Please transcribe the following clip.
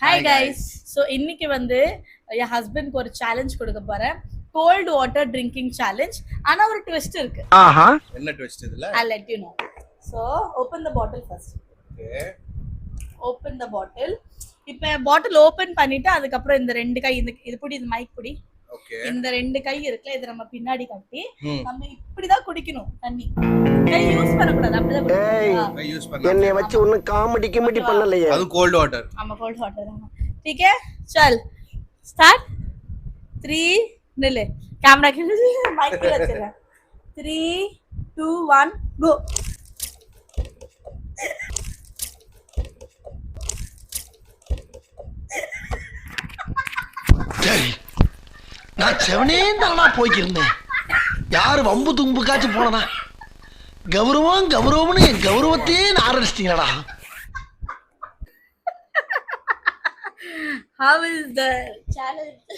Hi guys. So இன்னைக்கு வந்து என் ஹஸ்பண்ட்க்கு ஒரு சேலஞ்ச் கொடுக்க போறேன். Cold water drinking challenge. ஆனா ஒரு ட்விஸ்ட் இருக்கு. என்ன ட்விஸ்ட் இதுல? I'll let you know. So open the bottle first. Okay. Open the bottle. இப்போ பாட்டில் ஓபன் பண்ணிட்டு அதுக்கப்புறம் இந்த ரெண்டு கை இது புடி, இந்த மைக் புடி. Okay. இந்த ரெண்டு கை இருக்குல்ல, இதை நம்ம பின்னாடி கட்டி நம்ம இப்படிதான் குடிக்கணும் தண்ணி. கை யூஸ் பண்ணக்கூடாது, அப்படிதான் குடிக்கணும். கை யூஸ் பண்ணா என்னை வச்சு ஒன்னும் காமெடி கிமெடி பண்ணலையே. அது கோல்ட் வாட்டர். ஆமா, கோல்ட் வாட்டர். ठीक है, चल स्टार्ट. 3 நில்லு, கேமரா கிட்ட மைக் வச்சிரேன். 3 2 1 கோ. சரி, நான் செவனே தானா போய்க்கிருந்தேன். யாரு வம்பு தும்புக்காச்சும் போனதா? கௌரவம் கௌரவம்னு என் கௌரவத்தையே ஆரம்பிச்சிட்டீங்களா? How is the challenge?